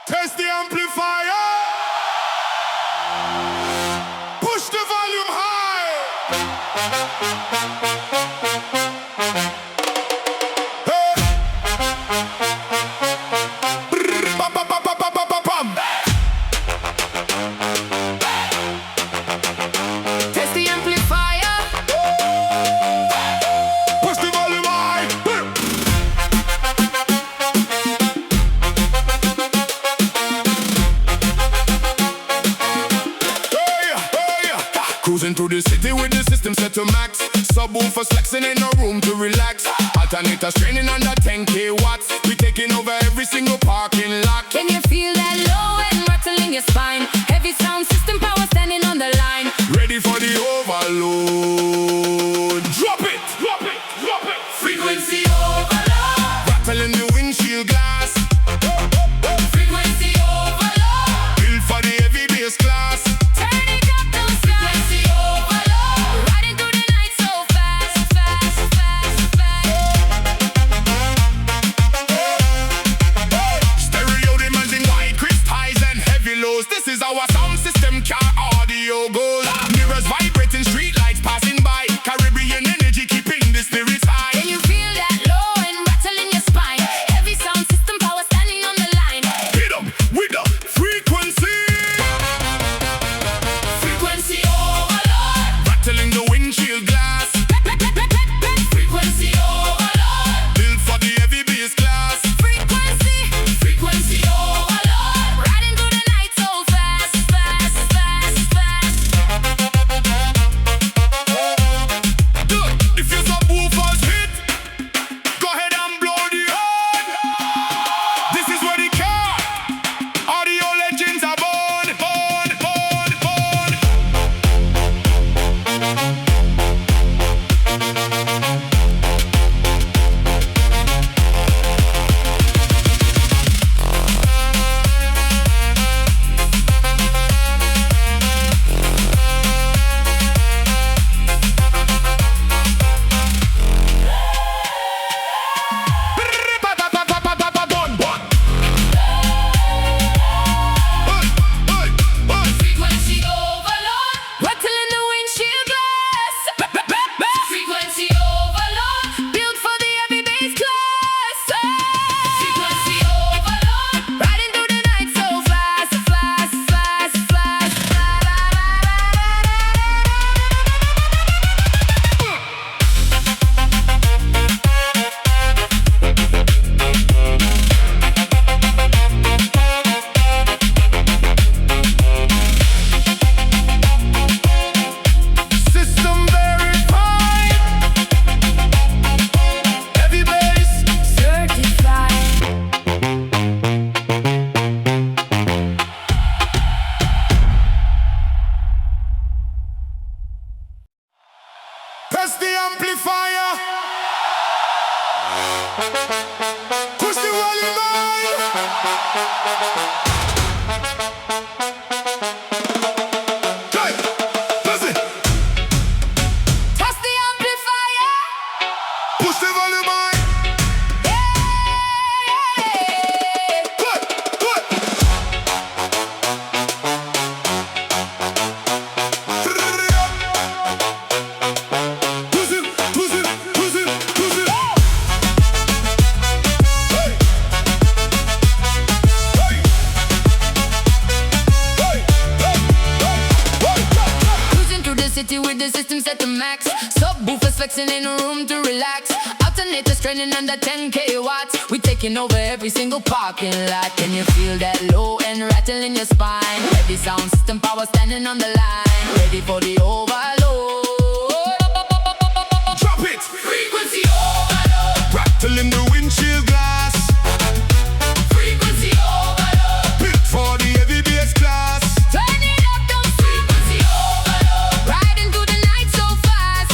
Test the amplifier. Push the volume high. Hey. Brrr, bam, bam, bam, bam, bam, bam, bam. Test the amplifier. Push the volume high. Cruising through the city with the system set to max. Subwoofers flexing, ain't no room to relax. Alternators straining under 10K watts. We taking over every single parking lot. Can you feel that low and rattling your spine? Heavy sound system power standing on the line. Ready for the overload. Drop it, drop it, drop it. Frequency overload. Rattling the windshield glass. Frequency overload. Built for the heavy bass class. Turn it up, don't stop. Frequency overload. Riding through the night so fast, fast, fast, fast. Stereo demanding wide crisp highs and heavy lows. This is our sound system, car audio goes. Mirrors vibrating, street lights passing by. Caribbean energy keeping the spirits high. Can you feel that low and rattling your spine? Heavy sound system power standing on the line. Hit 'em with the frequency. Frequency overload. Rattling the windshield glass. Frequency overload. Built for the heavy bass class. Frequency overload. Riding through the night so fast, fast, fast, fast. Look, if your subwoofers hit, go ahead and blow the horn. This is where the car audio legends are born, born, born, born. Frequency overload. Rattling the windshield glass. Frequency overload. Built for the heavy bass class. Frequency overload. Riding through the night so fast, fast, fast, fast. System verified. Heavy bass. Certified. Press the amplifier. Push the volume high. Hey, listen. Test the amplifier. Push the volume high. Good, good. Push it, push it, push it, push it. Hey. Hey. Hey. Hey. Hey. Cruising through the city with the system set to max. Subwoofers flexing in a room to relax. Alternators straining under 10K watts. We taking over every single parking lot. Can you feel that low and rattling your spine? Heavy sound system power standing on the line. Ready for the overload. Drop it. Frequency overload. Rattling the windshield glass. Frequency overload. Built for the heavy bass class. Turn it up, don't stop. Frequency overload. Riding through the night so fast.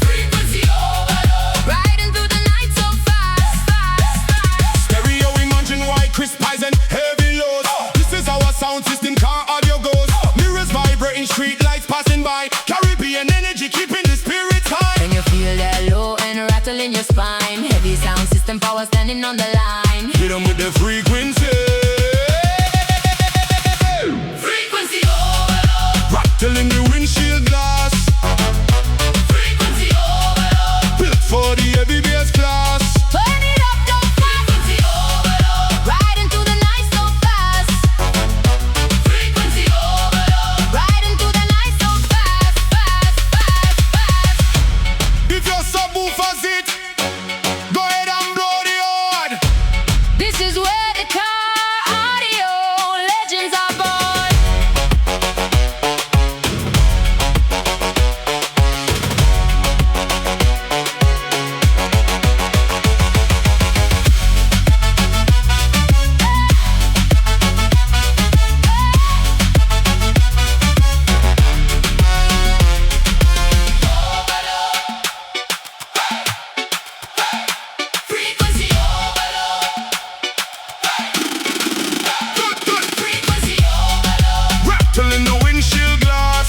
Frequency overload. Riding through the night so fast, fast, fast. Stereo imagine wide crisp highs and heavy lows. This is our sound system, car audio goes. Mirrors vibrating, street lights passing by. Caribbean energy keeping the spirits high. Can you feel that low and rattling your spine? Heavy sound system power standing on the line. Hit 'em with the frequency. rattling the windshield glass. Frequency overload. Built for the heavy bass class. Turn it up, don't fast. Frequency overload. Ride into the night so fast. Frequency overload. Ride into the night so fast, fast, fast, fast. If your subwoofer's it, go ahead and blow the horn. This is where the car audio legends are born. Frequency overload. Frequency overload. Rattling the windshield glass.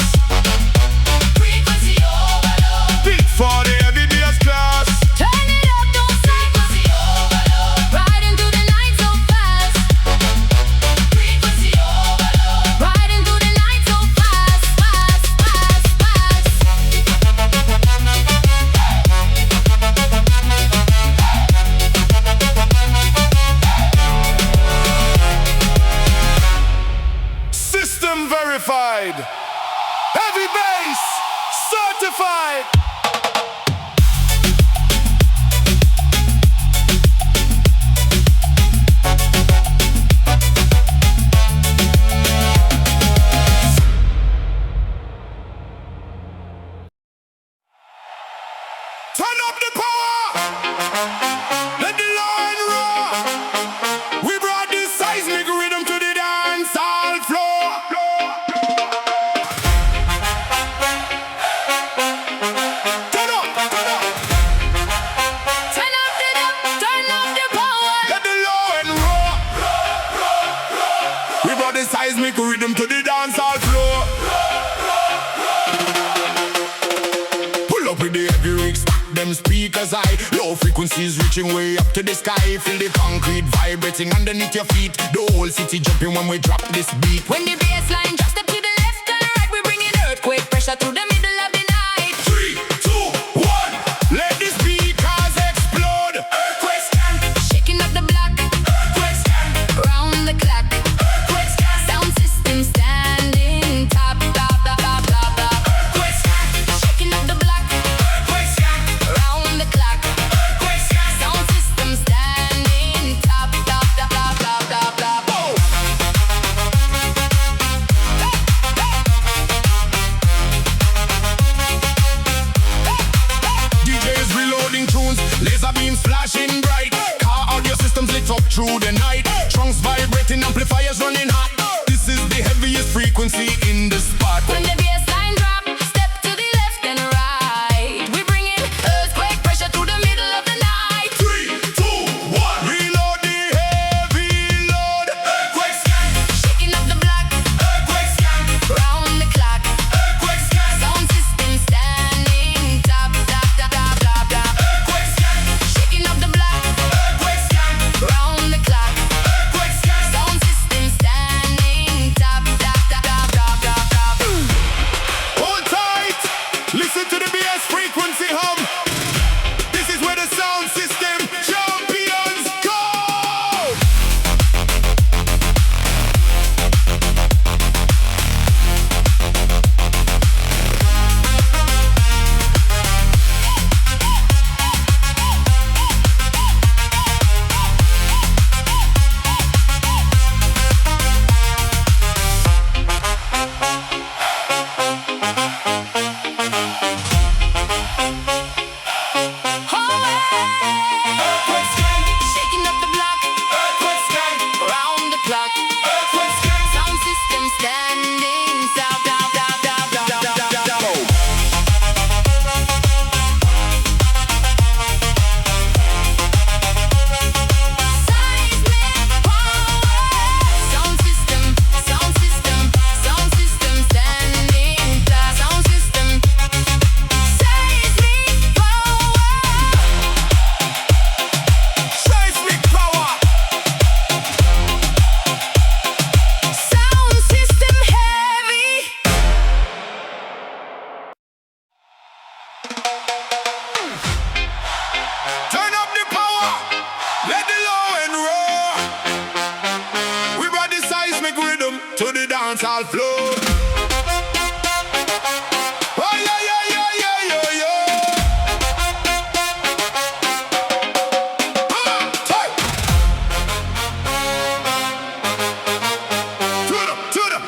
Frequency overload. Built for the heavy bass class. Turn it up, don't stop. Frequency overload. Ride into the night so fast. Frequency overload. Ride into the night so fast, fast, fast, fast. System verified. Heavy bass certified. Turn up the power. Let the lion roar. We brought this seismic rhythm to the dance hall floor. Turn up, turn up. Turn up the power. Let the lion roar. We brought this seismic rhythm to the dance hall floor. Pull up with the heavy rigs, them speakers high. Low frequencies reaching way up to the sky. Feel the concrete vibrating underneath your feet. The whole city jumping when we drop this beat. When the bass line drops, step to the left and right. We bring in earthquake pressure through the middle of the night. 3, 2, 1. Let the speakers explode. Earthquake scan. Shaking up the block. Earthquake scan. Round the clock. Earthquake scan. Sound system standing top, top, top, top, top, top. Earthquake scan. Shaking up the block. Earthquake scan. Round the clock. Earthquake scan. Sound system standing top, top, top, top, top, top, top. Oh. DJs reloading tunes, laser beams flashing bright. Car audio systems lit up through the night. Trunks vibrating, amplifiers running hot. This is the heaviest frequency in the spot. When the bass line drop, step to the left and right. We bring in earthquake pressure through the middle of the night. 3, 2, 1. Reload the heavy load. Earthquake scan. Shaking up the block. Earthquake scan. Round the clock. Earthquake scan. Sound system standing top, top, top, top, top, top. Earthquake scan. Shaking up the block. Earthquake scan. Round the clock. Earthquake scan. Sound system and roar. We brought the seismic rhythm to the dance hall floor. Oh yeah, yeah, yeah, yeah, yeah, yeah. Tight. To them, to them.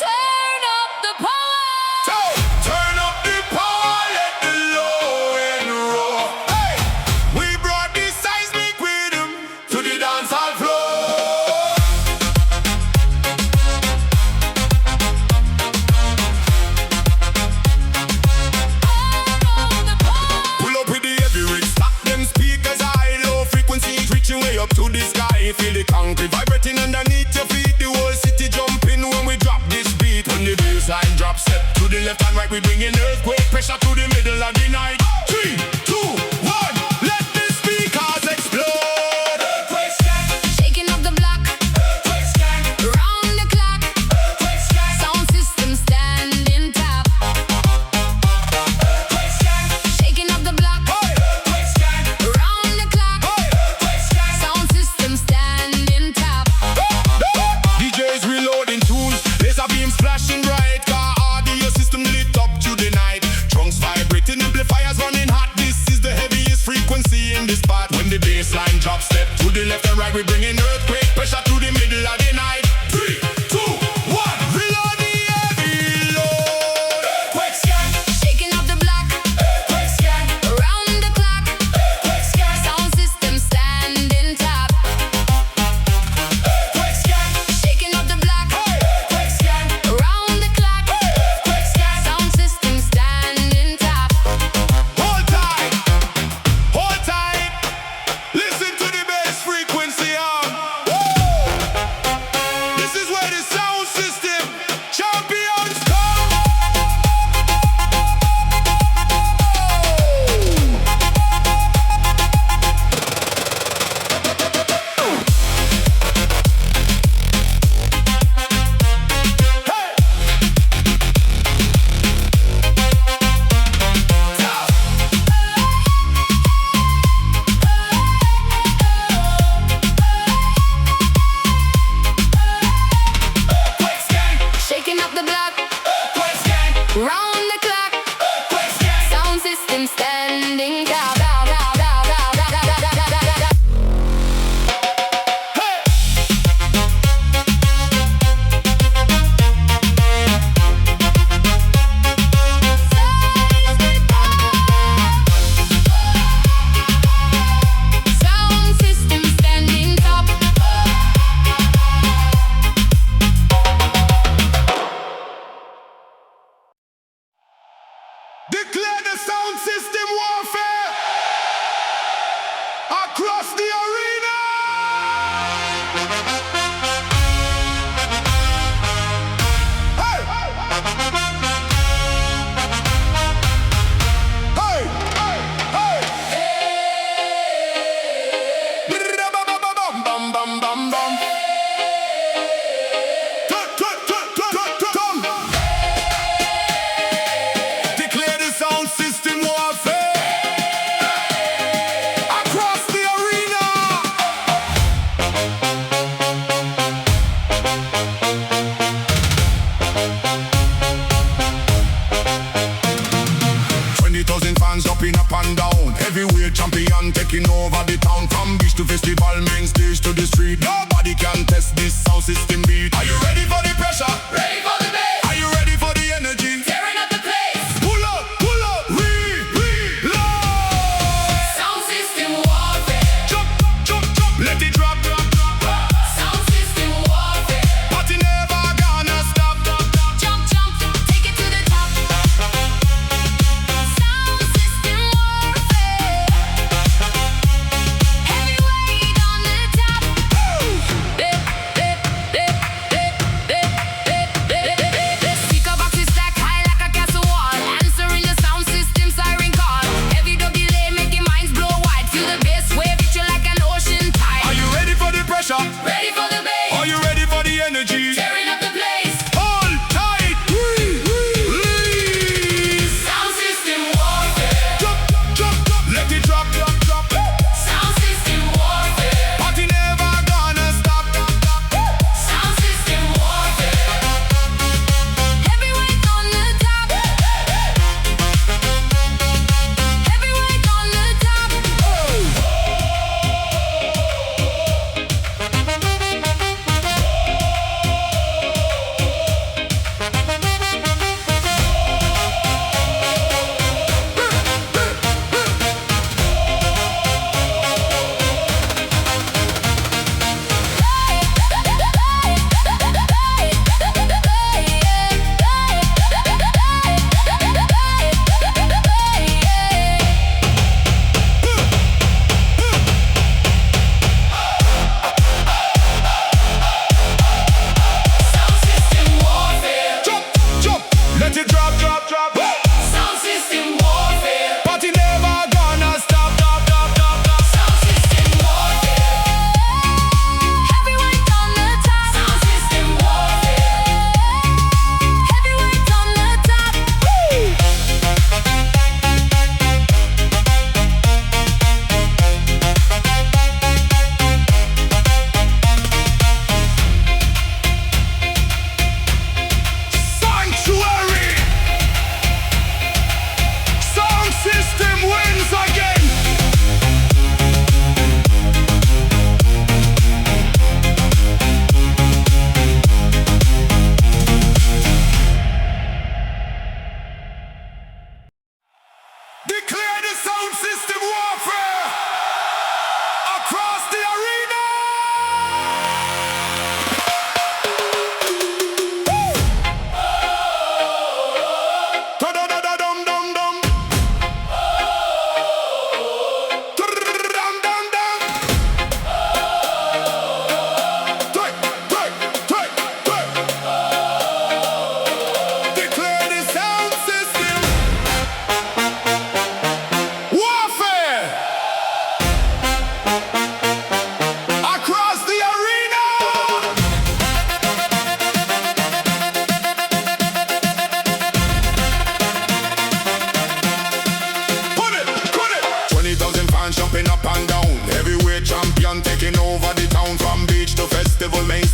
Turn up the power. Turn up the power, let the low end roar. Hey, we brought the seismic rhythm to the dance hall floor. Pull up with the heavy rigs, stack them speakers high, low frequencies reaching way up to the sky. Feel the concrete vibrating underneath your feet. The whole city jumping when we drop this beat. When the bassline drops, step to the left and right, we bring in earthquake pressure to the middle of the night. 3, 2, 1, let the speakers explode. Earthquake scan, Shaking up the block. earthquake scan, Round the clock. earthquake scan, Sound system standing top. earthquake scan, Shaking up the block. earthquake scan, Round the clock. earthquake scan. Sound system standing top. DJs reloading tools, laser beams flashing bright. Car audio system lit up to the night. Trunks vibrating, amplifiers running hot. This is the heaviest frequency in this part. When the bassline drops, step to the left and right, we bring in earthquake pressure to the middle of the night. 3, 2, 1, reload the heavy load. Earthquake scan, Shaking up the block. earthquake scan, Round the clock. earthquake scan, Sound system standing top. earthquake scan, Shaking up the block. earthquake scan, Round the clock. earthquake scan. Sound system standing top. Hold tight, hold tight. Listen to the bass frequency on. This is where the sound system champions come. Earthquake scan, Shaking up the block. earthquake scan, Round the clock. earthquake scan. Sound system standing top. Hey. Sound system standing top. Declare the sound system warfare across the arena. Hey! Hey! Hey! Bam, bam, bam, bam, bam. Declare the sound system warfare across the arena. 20,000 fans jumping up and down. Heavyweight champion taking over the town. From beach to festival, main stage to the street. Nobody can test this sound system beat. Are you ready for the pressure? Ready for the bass. Are you ready for the energy? Tearing up the place. Pull up, reload. Sound system warfare. Jump, jump, jump, let it drop. Sound system warfare. Party never gonna stop. Jump, jump, take it to the top. Sound system warfare. Heavyweight on the top. Dip, dip, dip.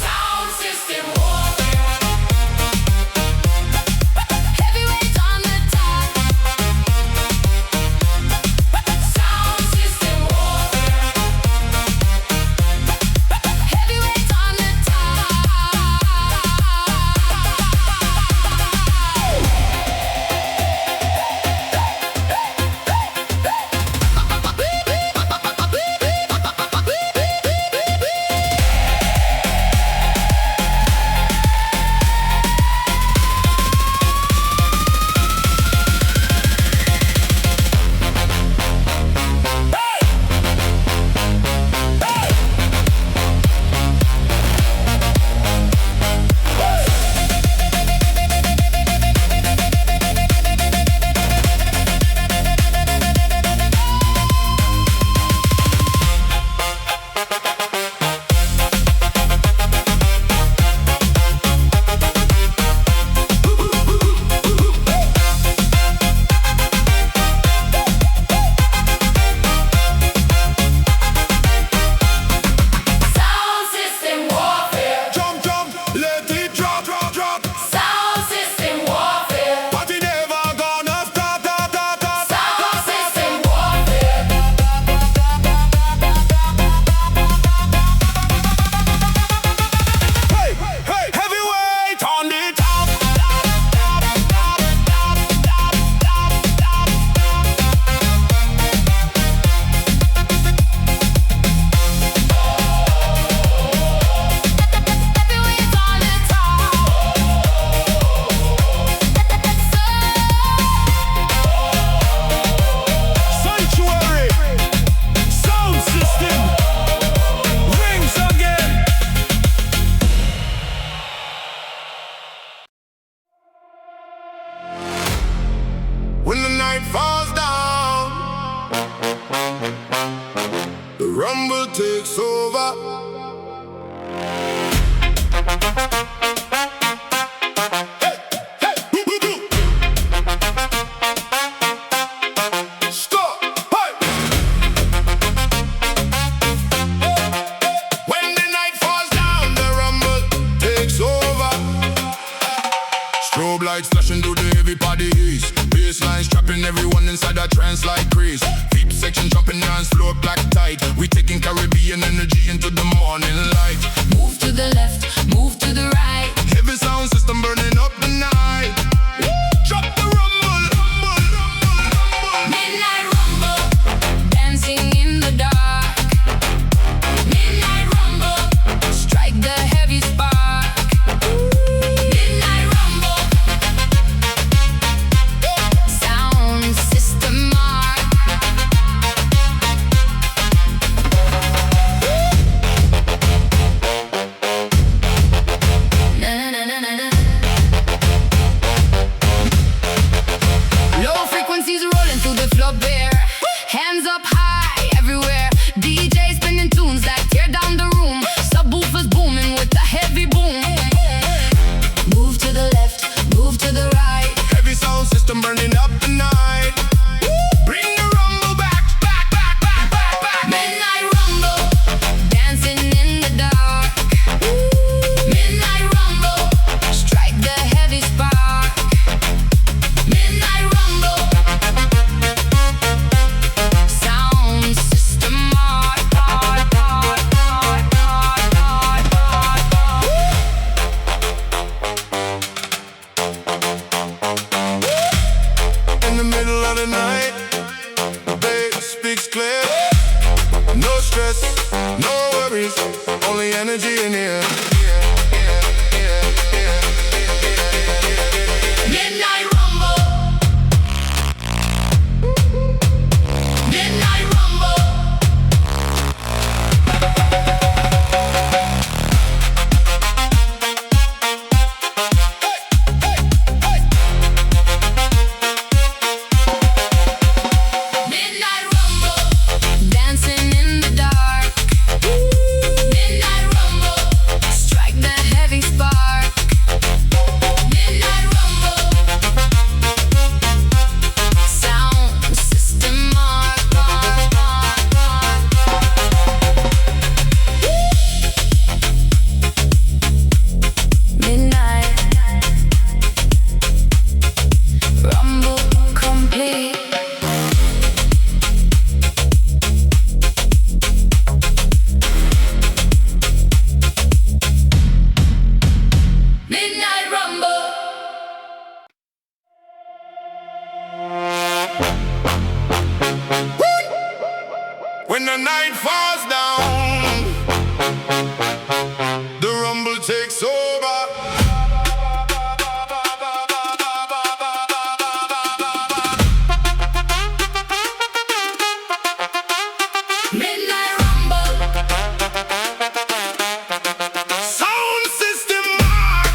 Sound system warfare. Heavyweight on the top. Sound system warfare. Heavyweight on the top. Sound system warfare. Jump, jump, let it drop, drop, drop. Sound system warfare. Party never gonna stop, stop, stop, stop. Sound system warfare. Hey, hey, heavyweight on the top. Heavyweight on the top. Sanctuary, sound system, rings again. When the night falls down, the rumble takes over. Hey, hey, boo, boo, boo. Stop, hey. When the night falls down, the rumble takes over. Strobe lights flashing through the heavy bodies. Basslines trapping everyone inside a trance like Greece. Deep section jumping dance floor black tight. We taking Caribbean energy into the morning light. Move to the left, move to the right. Heavy sound system burning up the night. Drop the rumble, rumble, rumble, rumble. Midnight rumble, dancing in the dark. Midnight rumble, strike the heavy spark. Midnight rumble, sound system mark. Na na na na na na. Low frequencies rolling through the floor bare. Hands up high everywhere. DJ spinning tunes that tear down the room. Subwoofers booming with a heavy boom. Move to the left, move to the right. Heavy sound system burning up the night. Bring the rumble back, back, back, back, back, back. Midnight rumble, dancing in the dark. Midnight rumble, strike the heavy spark. Midnight rumble, the night, the bass speaks clear. No stress, no worries, only energy in here. Midnight rumble. Midnight rumble. Midnight rumble. Dancing in the dark. Midnight rumble. Strike the heavy spark. Midnight rumble. Sound system mark. Midnight rumble complete. Midnight rumble. When the night falls down, the rumble takes over. Midnight rumble. Sound system mark.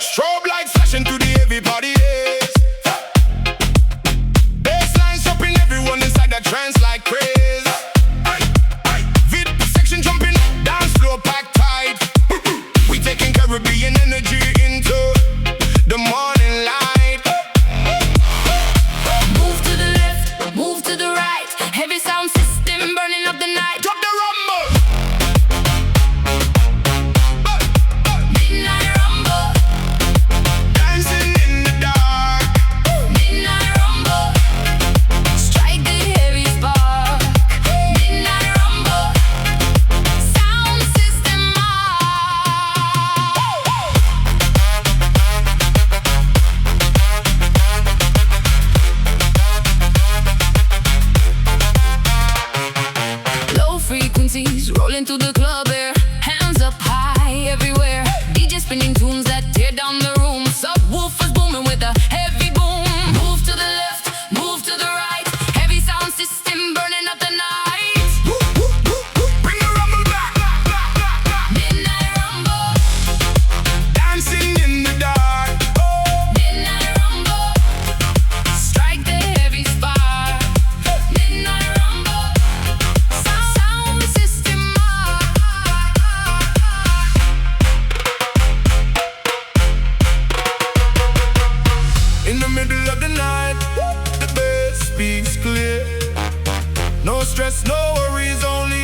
Strobe lights flashing through the heavy party haze. Basslines jumping, everyone inside that trance like craze. Vid section jumping, dance floor packed tight. We taking Caribbean energy into the morning light. Move to the left, move to the right. Heavy sound system burning up the night. Drop the rumble. Midnight rumble. Dancing in the dark. Midnight rumble. Strike the heavy spark. Midnight rumble. Sound system Low frequencies rolling through the club air. Hands up high everywhere. DJ spinning tunes that tear down the room. Subwoofers booming with a heavy boom. Move to the left, move to the right. Heavy sound system burning up the night. Bring the rumble back. Midnight rumble. Dancing in the dark. Midnight rumble. Strike the heavy spark. Midnight rumble. Sound system In the middle of the night, the bass speaks clear. No stress, no worries, only